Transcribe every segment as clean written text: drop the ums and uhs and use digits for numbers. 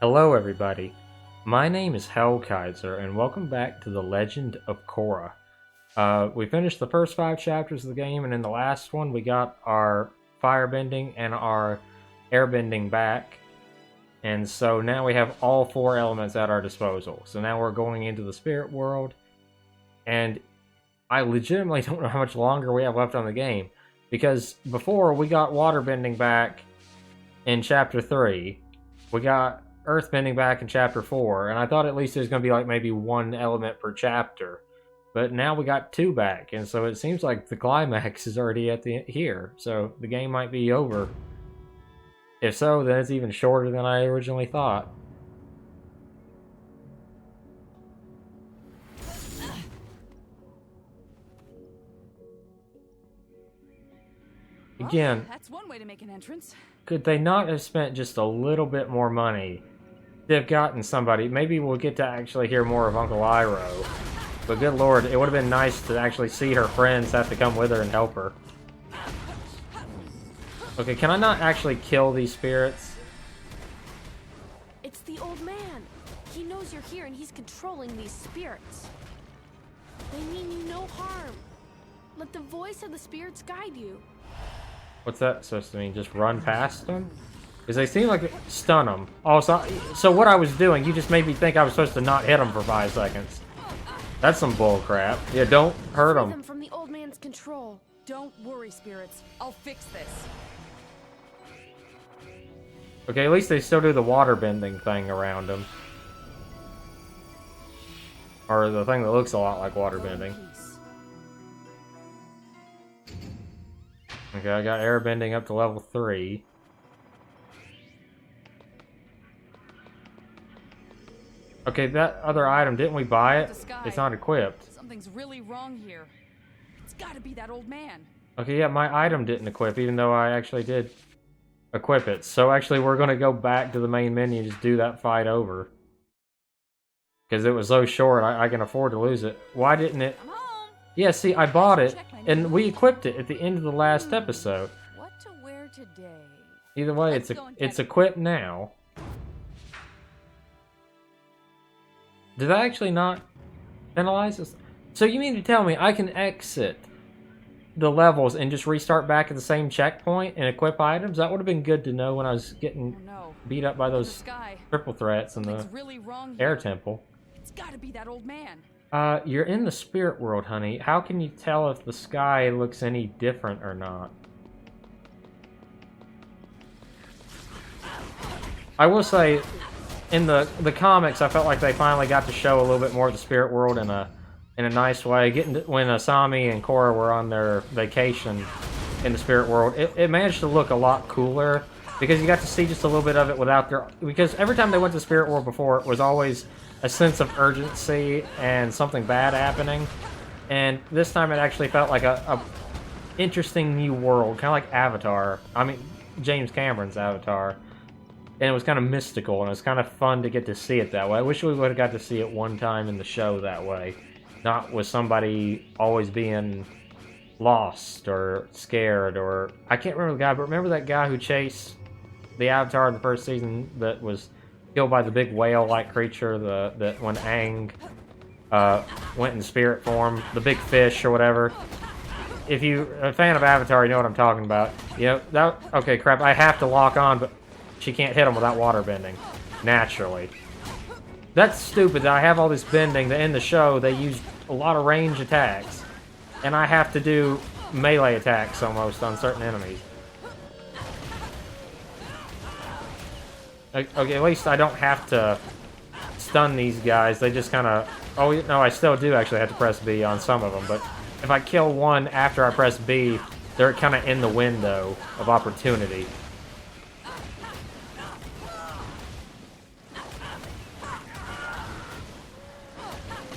Hello, everybody. My name is Hellkaiser, and welcome back to The Legend of Korra. We finished the first 5 chapters of the game, and in the last one, we got our firebending and our airbending back. And so now we have all 4 elements at our disposal. So now we're going into the spirit world, and I legitimately don't know how much longer we have left on the game. Because before, we got waterbending back in Chapter 3. We got earthbending back in Chapter 4, and I thought at least there's going to be like maybe 1 element per chapter. But now we got 2 back, and so it seems like the climax is already at here. So the game might be over. If so, then it's even shorter than I originally thought. Again, that's one way to make an entrance. Could they not have spent just a little bit more money? They've gotten somebody. Maybe we'll get to actually hear more of Uncle Iroh. But good lord, it would have been nice to actually see her friends have to come with her and help her. Okay, can I not actually kill these spirits? It's the old man. He knows you're here and he's controlling these spirits. They mean you no harm. Let the voice of the spirits guide you. What's that supposed to mean? Just run past them? Because they seem like stun them. Oh, so what I was doing, you just made me think I was supposed to not hit them for 5 seconds. That's some bull crap. Yeah, don't hurt Free them. them from the old man's control. Don't worry, spirits. I'll fix this. Okay, at least they still do the water bending thing around them. Or the thing that looks a lot like water bending. Okay, I got airbending up to level 3. Okay, that other item, didn't we buy it? It's not equipped. Something's really wrong here. It's gotta be that old man. Okay, yeah, my item didn't equip, even though I actually did equip it. So actually, we're going to go back to the main menu and just do that fight over. Because it was so short, I can afford to lose it. Why didn't it... I'm home. Yeah, see, I bought it, and we equipped it at the end of the last episode. What to wear today? Either way, it's equipped now. Did I actually not penalize this? So you mean to tell me I can exit the levels and just restart back at the same checkpoint and equip items? That would have been good to know when I was getting beat up by those triple threats in the air temple. It's gotta be that old man. You're in the spirit world, honey. How can you tell if the sky looks any different or not? I will say, in the comics, I felt like they finally got to show a little bit more of the spirit world in a nice way. When Asami and Korra were on their vacation in the spirit world, it managed to look a lot cooler because you got to see just a little bit of it without their... Because every time they went to the spirit world before, it was always a sense of urgency and something bad happening. And this time it actually felt like a interesting new world, kind of like Avatar. I mean, James Cameron's Avatar. And it was kind of mystical, and it was kind of fun to get to see it that way. I wish we would have got to see it one time in the show that way. Not with somebody always being lost or scared, or... I can't remember the guy, but remember that guy who chased the Avatar in the first season that was killed by the big whale-like creature that when Aang went in spirit form, the big fish or whatever? If you're a fan of Avatar, you know what I'm talking about. You know, that... Okay, crap, I have to lock on, but... She can't hit him without water bending. Naturally. That's stupid that I have all this bending that in the show they use a lot of range attacks. And I have to do melee attacks almost on certain enemies. Okay, at least I don't have to stun these guys. They just kind of... Oh, no, I still do actually have to press B on some of them. But if I kill one after I press B, they're kind of in the window of opportunity.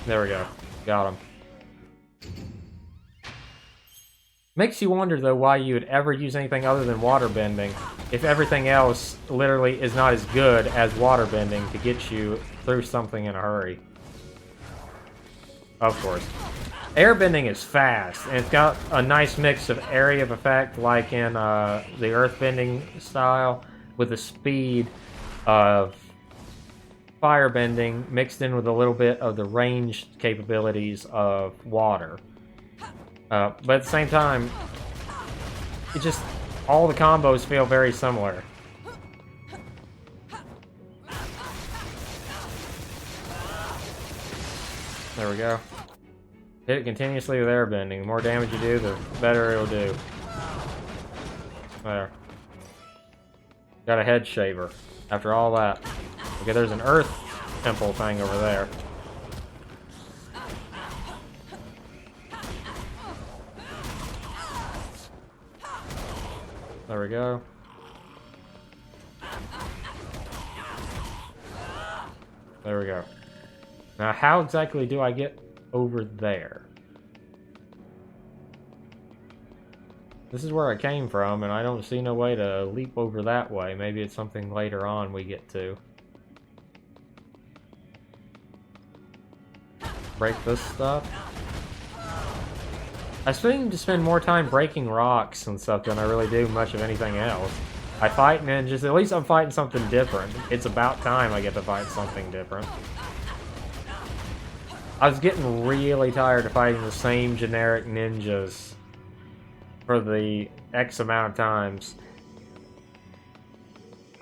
There we go. Got him. Makes you wonder, though, why you would ever use anything other than waterbending if everything else literally is not as good as waterbending to get you through something in a hurry. Of course. Airbending is fast, and it's got a nice mix of area of effect, like in the earthbending style, with the speed of firebending mixed in with a little bit of the ranged capabilities of water. But at the same time, it just, all the combos feel very similar. There we go. Hit it continuously with airbending. The more damage you do, the better it'll do. There. Got a head shaver. After all that. Okay, there's an earth temple thing over there. There we go. There we go. Now, how exactly do I get over there? This is where I came from, and I don't see no way to leap over that way. Maybe it's something later on we get to. Break this stuff. I seem to spend more time breaking rocks and stuff than I really do much of anything else. I fight ninjas. At least I'm fighting something different. It's about time I get to fight something different. I was getting really tired of fighting the same generic ninjas for the X amount of times.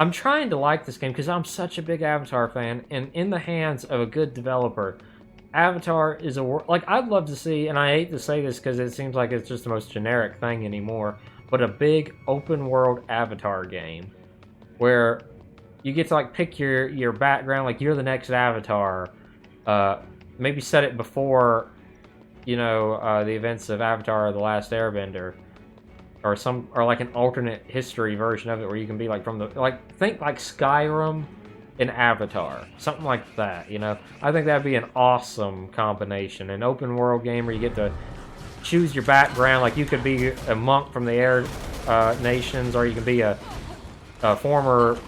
I'm trying to like this game because I'm such a big Avatar fan, and in the hands of a good developer, Avatar is a like, I'd love to see, and I hate to say this because it seems like it's just the most generic thing anymore, but a big open world Avatar game where you get to like pick your background, like you're the next Avatar. Maybe set it before, you know, the events of Avatar: The Last Airbender, or like an alternate history version of it where you can be like from the, like, think like Skyrim in Avatar, something like that. You know, I think that'd be an awesome combination. An open world game where you get to choose your background, like you could be a monk from the Air Nations, or you can be a former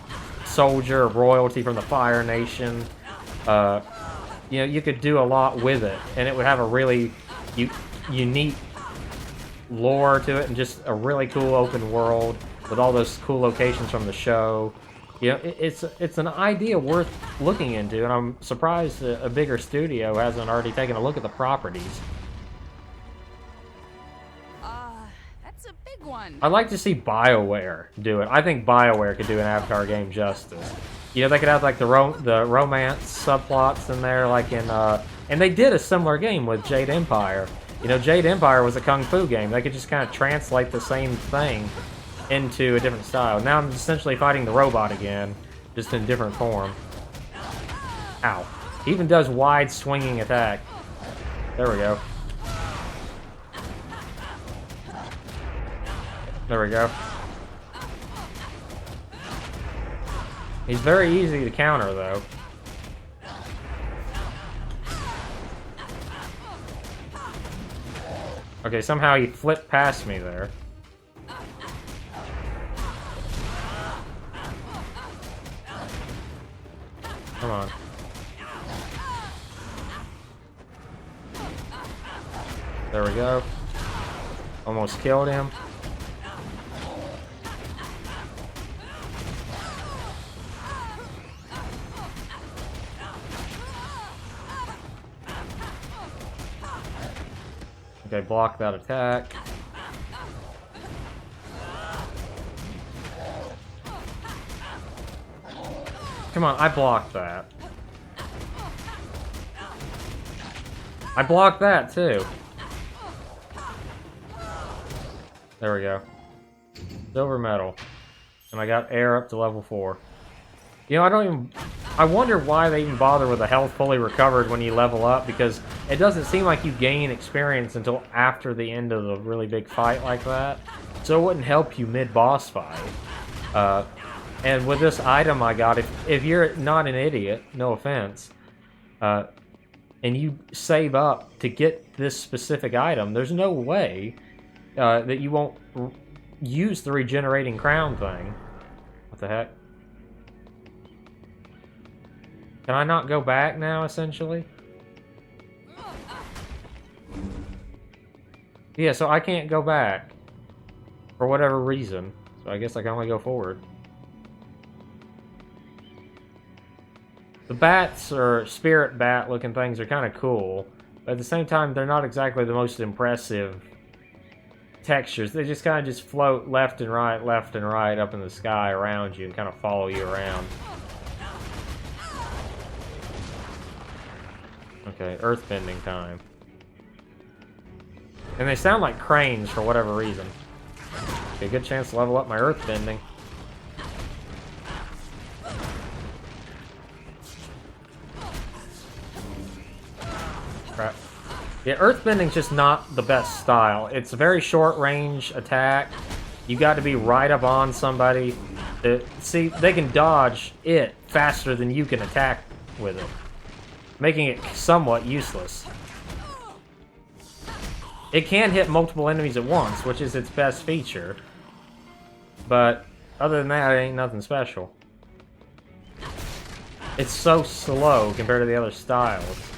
soldier of royalty from the Fire Nation. You know, you could do a lot with it, and it would have a really unique lore to it, and just a really cool open world with all those cool locations from the show. You know, it's an idea worth looking into, and I'm surprised a bigger studio hasn't already taken a look at the properties. That's a big one. I'd like to see BioWare do it. I think BioWare could do an Avatar game justice. You know, they could have like the romance subplots in there, like in and they did a similar game with Jade Empire. You know, Jade Empire was a kung fu game. They could just kind of translate the same thing into a different style. Now I'm essentially fighting the robot again, just in different form. Ow. He even does wide swinging attack. There we go. There we go. He's very easy to counter, though. Okay, somehow he flipped past me there. Come on. There we go. Almost killed him. Okay, block that attack. Come on, I blocked that. I blocked that too. There we go. Silver medal. And I got air up to level 4. You know, I wonder why they even bother with a health fully recovered when you level up, because it doesn't seem like you gain experience until after the end of the really big fight like that. So it wouldn't help you mid-boss fight. And with this item I got, if you're not an idiot, no offense, and you save up to get this specific item, there's no way that you won't use the regenerating crown thing. What the heck? Can I not go back now, essentially? Yeah, so I can't go back. For whatever reason. So I guess I can only go forward. The bats, or spirit bat looking things, are kind of cool. But at the same time, they're not exactly the most impressive textures. They just kind of just float left and right up in the sky around you and kind of follow you around. Okay, earthbending time. And they sound like cranes for whatever reason. Okay, good chance to level up my earthbending. Crap. Yeah, earthbending's just not the best style. It's a very short range attack. You got to be right up on somebody. See, they can dodge it faster than you can attack with it, making it somewhat useless. It can hit multiple enemies at once, which is its best feature. But other than that, it ain't nothing special. It's so slow compared to the other styles.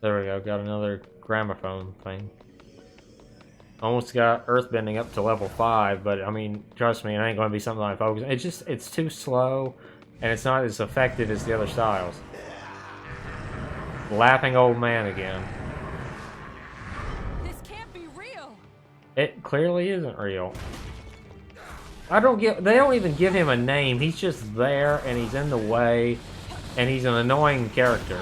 There we go, got another gramophone thing. Almost got earthbending up to level 5, but I mean, trust me, it ain't going to be something I focus on. It's too slow, and it's not as effective as the other styles. Laughing old man again. This can't be real. It clearly isn't real. They don't even give him a name. He's just there, and he's in the way, and he's an annoying character.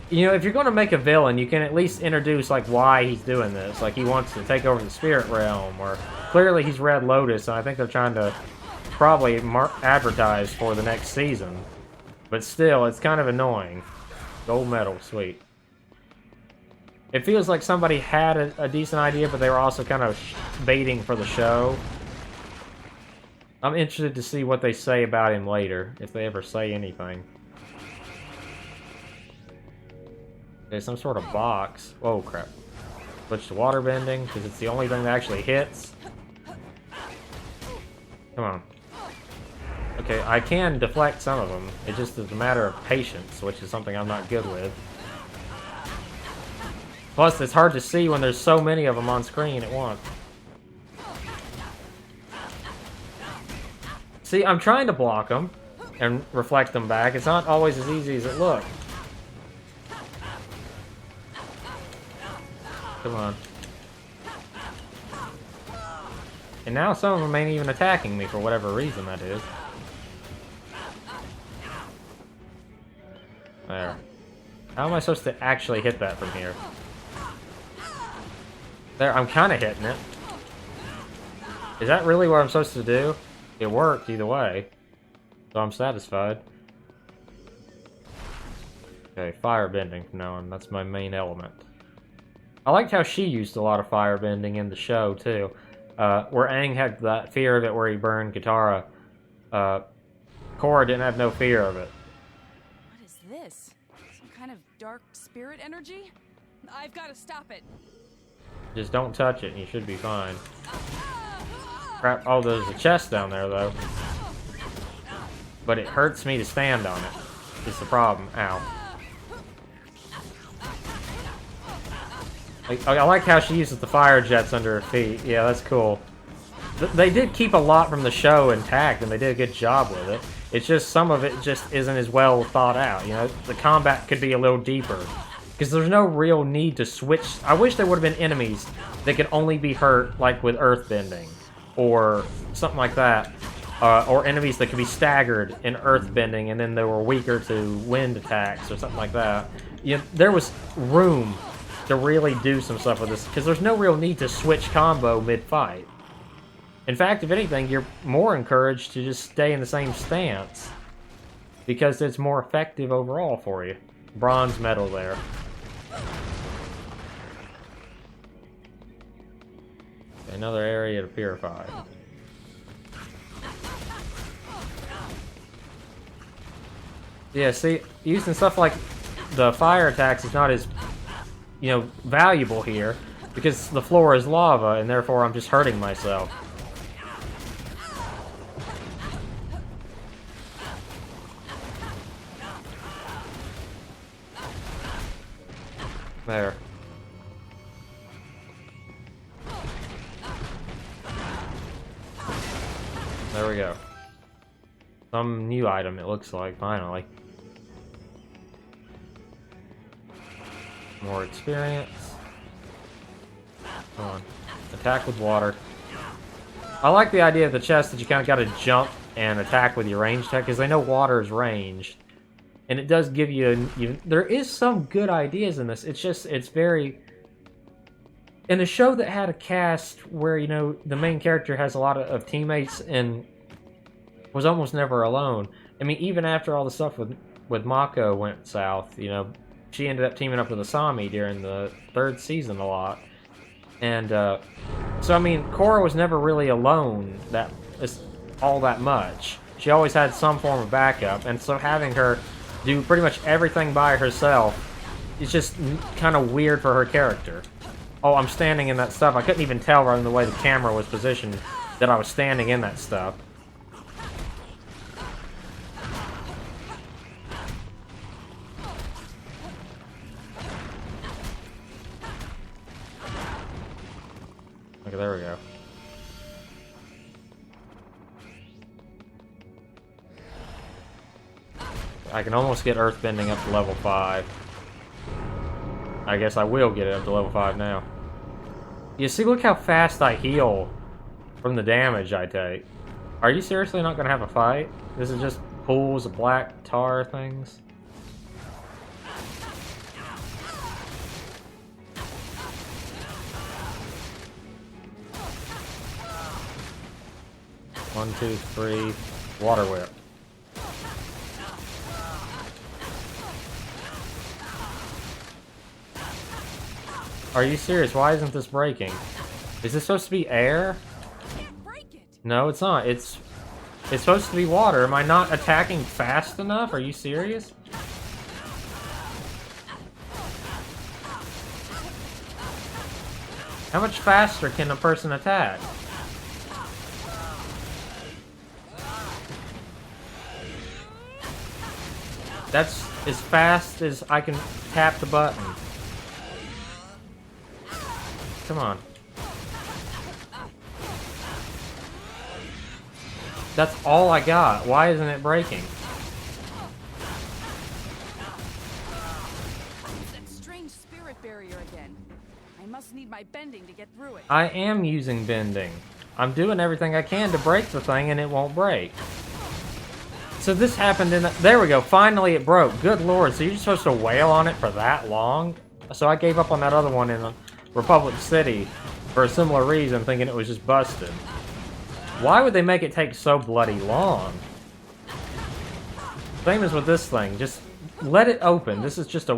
You know, if you're going to make a villain, you can at least introduce, like, why he's doing this. Like, he wants to take over the spirit realm, or clearly he's Red Lotus, and I think they're trying to probably advertise for the next season. But still, it's kind of annoying. Gold medal, sweet. It feels like somebody had a decent idea, but they were also kind of baiting for the show. I'm interested to see what they say about him later, if they ever say anything. Okay, some sort of box. Whoa, crap. Switch to water bending, because it's the only thing that actually hits. Come on. Okay, I can deflect some of them. It just is a matter of patience, which is something I'm not good with. Plus, it's hard to see when there's so many of them on screen at once. See, I'm trying to block them and reflect them back. It's not always as easy as it looks. Come on. And now some of them ain't even attacking me for whatever reason that is. There. How am I supposed to actually hit that from here? There, I'm kind of hitting it. Is that really what I'm supposed to do? It worked either way. So I'm satisfied. Okay, fire bending from now on. That's my main element. I liked how she used a lot of fire bending in the show, too. Where Aang had that fear of it where he burned Katara. Korra didn't have no fear of it. What is this? Some kind of dark spirit energy? I've got to stop it. Just don't touch it and you should be fine. Crap. Oh, there's a chest down there, though. But it hurts me to stand on it. It's the problem. Ow. I like how she uses the fire jets under her feet. Yeah, that's cool. They did keep a lot from the show intact, and they did a good job with it. It's just some of it just isn't as well thought out. You know, the combat could be a little deeper. Because there's no real need to switch. I wish there would have been enemies that could only be hurt, like with earthbending. Or something like that. Or enemies that could be staggered in earthbending, and then they were weaker to wind attacks, or something like that. You know, there was room to really do some stuff with this, because there's no real need to switch combo mid-fight. In fact, if anything, you're more encouraged to just stay in the same stance, because it's more effective overall for you. Bronze medal there. Another area to purify. Yeah, see, using stuff like the fire attacks is not as, you know, valuable here, because the floor is lava, and therefore I'm just hurting myself. There. There we go. Some new item, it looks like, finally. More experience. Come on. Attack with water. I like the idea of the chest that you kind of got to jump and attack with your ranged attack, because they know water is ranged. And it does give you, there is some good ideas in this. It's just, it's very... In a show that had a cast where, you know, the main character has a lot of teammates and was almost never alone. I mean, even after all the stuff with Mako went south, you know, she ended up teaming up with Asami during the 3rd season a lot. And, so, I mean, Korra was never really alone all that much. She always had some form of backup, and so having her do pretty much everything by herself is just kind of weird for her character. Oh, I'm standing in that stuff. I couldn't even tell from the way the camera was positioned that I was standing in that stuff. Okay, there we go. I can almost get earthbending up to level 5. I guess I will get it up to level 5 now. You see, look how fast I heal from the damage I take. Are you seriously not going to have a fight? This is just pools of black tar things? One, two, three. Water whip. Are you serious? Why isn't this breaking? Is this supposed to be air? No, it's not. It's supposed to be water. Am I not attacking fast enough? Are you serious? How much faster can a person attack? That's as fast as I can tap the button. Come on. That's all I got. Why isn't it breaking? That strange spirit barrier again. I must need my bending to get through it. I am using bending. I'm doing everything I can to break the thing and it won't break. So this happened in there we go. Finally it broke. Good lord. So you're just supposed to wail on it for that long? So I gave up on that other one in Republic City for a similar reason, thinking it was just busted. Why would they make it take so bloody long? Same as with this thing. Just let it open. This is just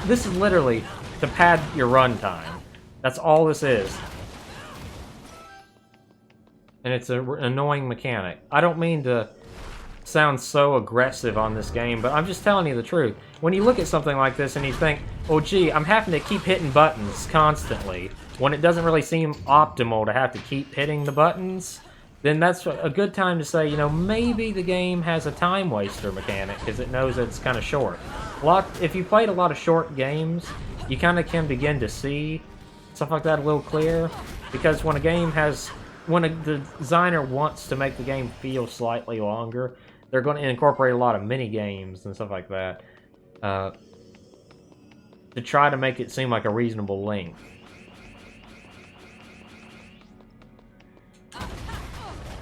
this is literally to pad your runtime. That's all this is. And it's an annoying mechanic. I don't mean to sound so aggressive on this game, but I'm just telling you the truth. When you look at something like this and you think, oh gee, I'm having to keep hitting buttons constantly, when it doesn't really seem optimal to have to keep hitting the buttons, then that's a good time to say, you know, maybe the game has a time waster mechanic, because it knows it's kind of short. If you played a lot of short games, you kind of can begin to see stuff like that a little clearer, because when the designer wants to make the game feel slightly longer, they're going to incorporate a lot of mini games and stuff like that to try to make it seem like a reasonable length.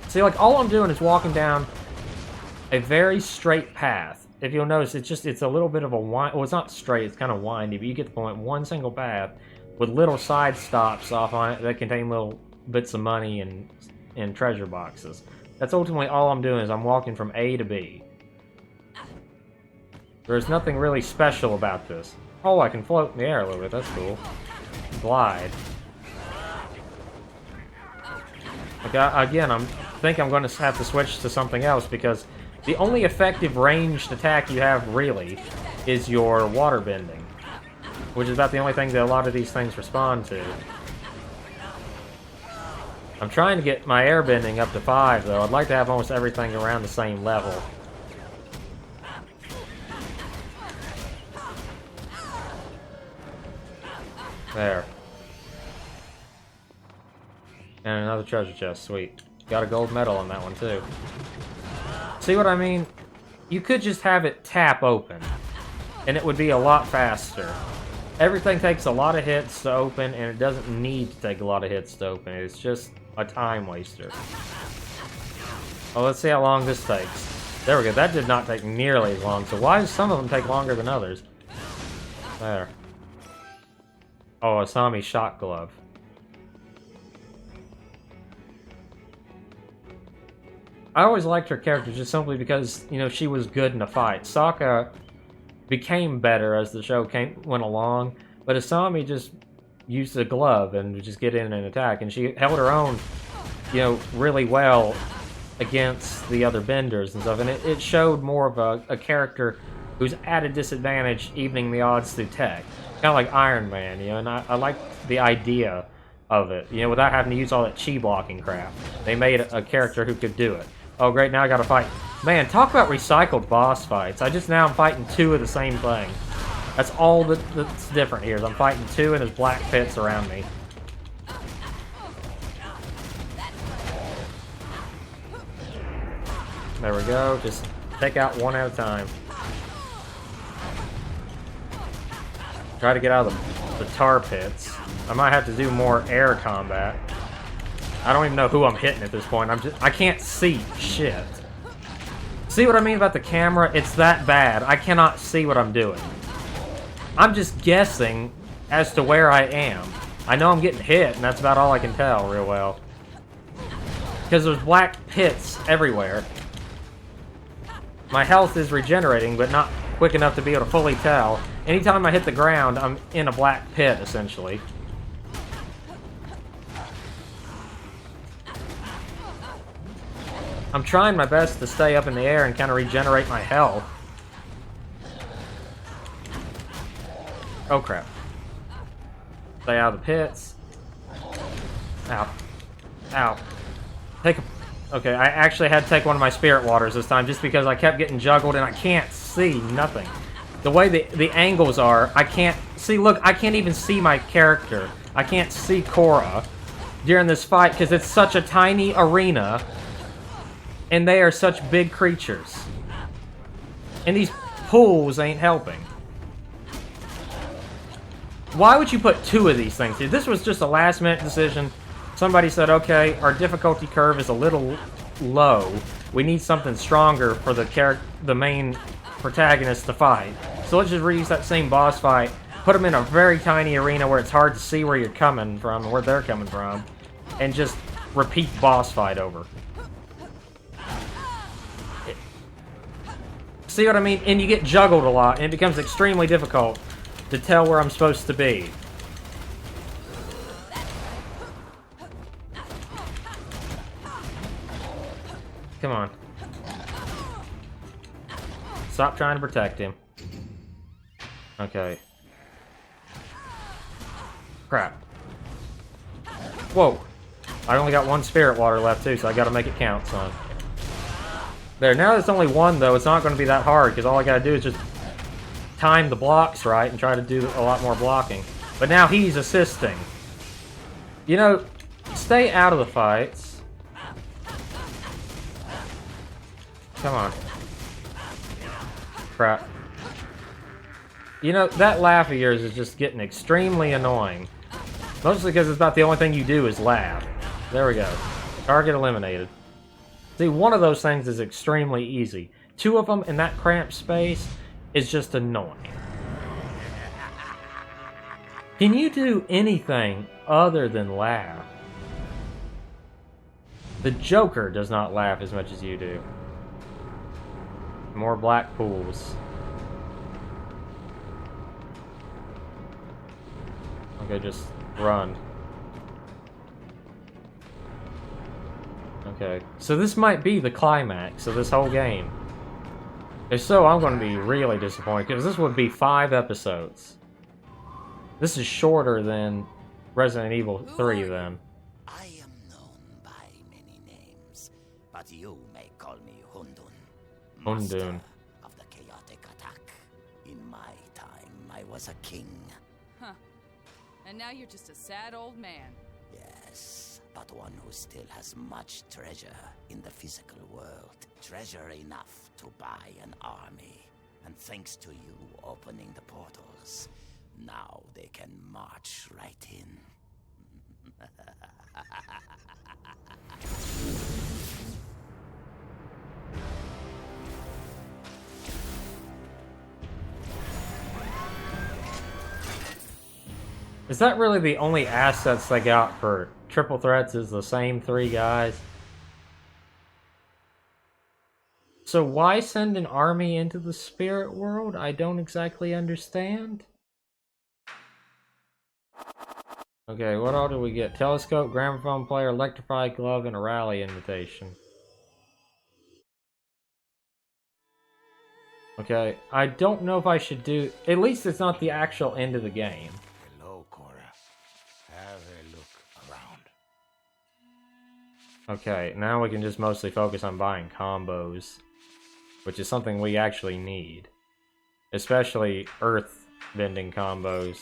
See, like, all I'm doing is walking down a very straight path. If you'll notice, it's a little bit of a wind. Well, it's not straight, it's kind of windy, but you get the point. One single path with little side stops off on it that contain little bits of money and treasure boxes. That's ultimately all I'm doing, is I'm walking from A to B. There's nothing really special about this. Oh, I can float in the air a little bit, that's cool. Glide. Again, I think I'm going to have to switch to something else, because the only effective ranged attack you have, really, is your water bending, which is about the only thing that a lot of these things respond to. I'm trying to get my airbending up to 5, though. I'd like to have almost everything around the same level. There. And another treasure chest, sweet. Got a gold medal on that one too. See what I mean? You could just have it tap open, and it would be a lot faster. Everything takes a lot of hits to open, and it doesn't need to take a lot of hits to open. It's just a time waster. Well, let's see how long this takes. There we go. That did not take nearly as long. So why does some of them take longer than others? There. Oh, Asami shock glove. I always liked her character just simply because, you know, she was good in a fight. Sokka became better as the show went along, but Asami just used the glove and would just get in and attack, and she held her own, you know, really well against the other benders and stuff, and it showed more of a character who's at a disadvantage, evening the odds through tech. Kind of like Iron Man, you know, and I like the idea of it, you know, without having to use all that chi blocking crap. They made a character who could do it. Oh great, now I gotta fight. Man, talk about recycled boss fights. Now I'm fighting two of the same thing. That's all that's different here, is I'm fighting two and there's black pits around me. There we go, just take out one at a time. Try to get out of the tar pits. I might have to do more air combat. I don't even know who I'm hitting at this point. I can't see shit. See what I mean about the camera? It's that bad. I cannot see what I'm doing. I'm just guessing as to where I am. I know I'm getting hit, and that's about all I can tell real well. Because there's black pits everywhere. My health is regenerating, but not quick enough to be able to fully tell. Anytime I hit the ground, I'm in a black pit, essentially. I'm trying my best to stay up in the air and kind of regenerate my health. Oh crap. Stay out of the pits. Ow. Ow. Okay, I actually had to take one of my spirit waters this time just because I kept getting juggled and I can't see nothing. The way the angles are, I can't see. Look, I can't even see my character. I can't see Korra during this fight because it's such a tiny arena and they are such big creatures. And these pools ain't helping. Why would you put two of these things here? This was just a last-minute decision. Somebody said, okay, our difficulty curve is a little low. We need something stronger for the main protagonist to fight. So let's just reuse that same boss fight, put them in a very tiny arena where it's hard to see where you're coming from, where they're coming from, and just repeat boss fight over. See what I mean? And you get juggled a lot, and it becomes extremely difficult to tell where I'm supposed to be. Come on. Stop trying to protect him. Okay. Crap. Whoa. I only got one spirit water left too, so I gotta make it count, son. There, now there's only one though, it's not gonna be that hard, because all I gotta do is just time the blocks right and try to do a lot more blocking. But now he's assisting. You know, stay out of the fights. Come on. Crap. You know, that laugh of yours is just getting extremely annoying. Mostly because it's about the only thing you do is laugh. There we go. Target eliminated. See, one of those things is extremely easy. Two of them in that cramped space is just annoying. Can you do anything other than laugh? The Joker does not laugh as much as you do. More black pools. Okay, just run. Okay, so this might be the climax of this whole game. If so, I'm going to be really disappointed, because this would be 5 episodes. This is shorter than Resident Evil 3, then. I am known by many names, but you may call me Hundun. Hundun. Master of the chaotic attack. In my time, I was a king. Huh. And now you're just a sad old man. Yes, but one who still has much treasure in the physical world. Treasure enough to buy an army. And thanks to you opening the portals, now they can march right in. Is that really the only assets they got for triple threats is the same 3 guys? So why send an army into the spirit world? I don't exactly understand. Okay, what all do we get? Telescope, gramophone player, electrified glove, and a rally invitation. Okay, I don't know if I should do... At least it's not the actual end of the game. Hello, Korra. Have a look around. Okay, now we can just mostly focus on buying combos, which is something we actually need. Especially earth bending combos,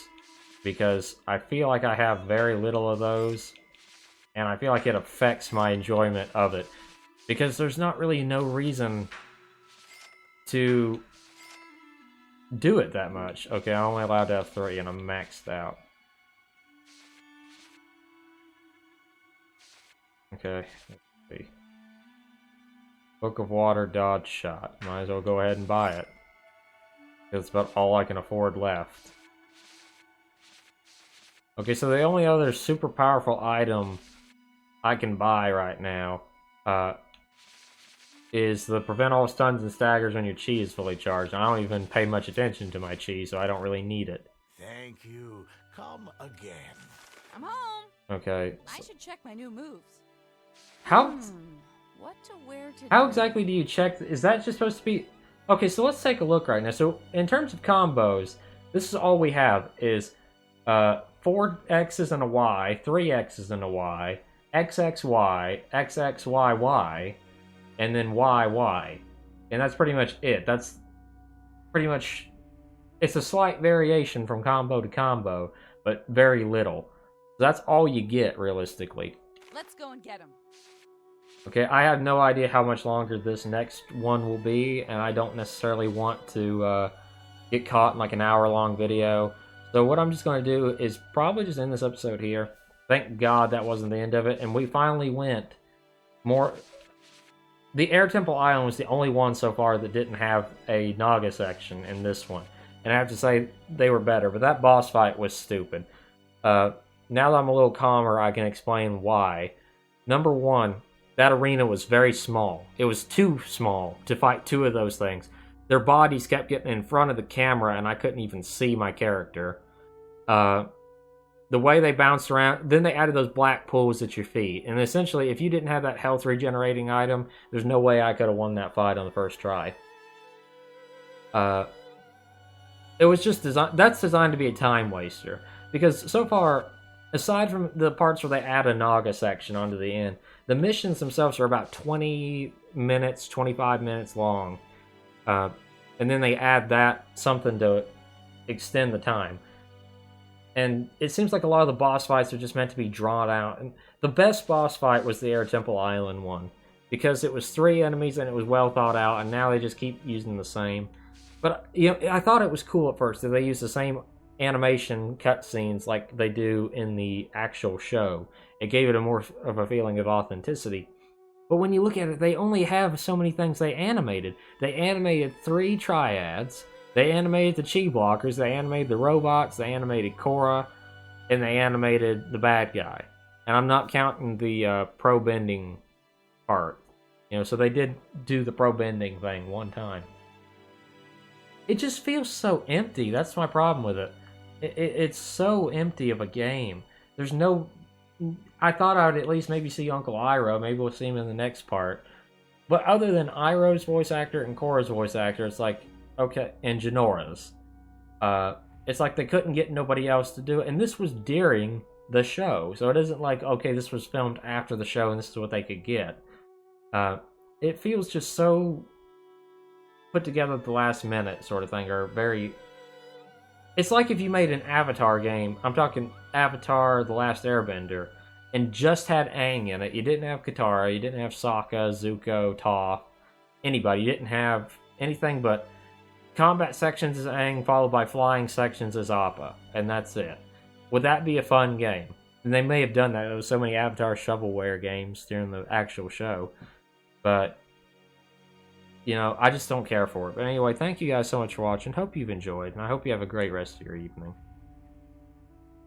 because I feel like I have very little of those, and I feel like it affects my enjoyment of it, because there's not really no reason to do it that much. Okay, I'm only allowed to have 3, and I'm maxed out. Okay, let's see. Book of Water, dodge shot. Might as well go ahead and buy it. It's about all I can afford left. Okay, so the only other super powerful item I can buy right now is the prevent all stuns and staggers when your chi is fully charged. I don't even pay much attention to my chi, so I don't really need it. Thank you. Come again. I'm home. Okay. I should check my new moves. How What to wear today? how exactly do you check? Is that just supposed to be... Okay, so let's take a look right now. So in terms of combos, this is all we have is 4 X's and a Y, 3 X's and a Y, XXY, XXYY, and then YY. And that's pretty much it. That's pretty much... It's a slight variation from combo to combo, but very little. That's all you get, realistically. Let's go and get him. Okay, I have no idea how much longer this next one will be, and I don't necessarily want to get caught in like an hour-long video. So what I'm just going to do is probably just end this episode here. Thank God that wasn't the end of it, and we finally went more... The Air Temple Island was the only one so far that didn't have a Naga section in this one. And I have to say, they were better, but that boss fight was stupid. Now that I'm a little calmer, I can explain why. Number 1, that arena was very small. It was too small to fight 2 of those things. Their bodies kept getting in front of the camera, and I couldn't even see my character. The way they bounced around, then they added those black pools at your feet. And essentially, if you didn't have that health regenerating item, there's no way I could have won that fight on the first try. It was just designed... That's designed to be a time waster. Because so far, aside from the parts where they add a Naga section onto the end, the missions themselves are about 20 minutes, 25 minutes long. And then they add that something to extend the time. And it seems like a lot of the boss fights are just meant to be drawn out. And the best boss fight was the Air Temple Island one, because it was 3 enemies and it was well thought out, and now they just keep using the same. But you know, I thought it was cool at first that they used the same animation cutscenes like they do in the actual show. It gave it a more of a feeling of authenticity. But when you look at it, they only have so many things they animated. They animated 3 triads, they animated the chi blockers, they animated the robots, they animated Korra, and they animated the bad guy. And I'm not counting the pro bending part. You know, so they did do the pro bending thing one time. It just feels so empty. That's my problem with it. It's so empty of a game. There's no... I thought I would at least maybe see Uncle Iroh. Maybe we'll see him in the next part. But other than Iroh's voice actor and Korra's voice actor, it's like, okay, and Janora's. It's like they couldn't get nobody else to do it. And this was during the show. So it isn't like, okay, this was filmed after the show and this is what they could get. It feels just so... put together at the last minute sort of thing, or very... It's like if you made an Avatar game. I'm talking Avatar: The Last Airbender, and just had Aang in it. You didn't have Katara, you didn't have Sokka, Zuko, Toph, anybody. You didn't have anything but combat sections as Aang, followed by flying sections as Appa, and that's it. Would that be a fun game? And they may have done that. There was so many Avatar shovelware games during the actual show, but you know, I just don't care for it. But anyway, thank you guys so much for watching. Hope you've enjoyed, and I hope you have a great rest of your evening.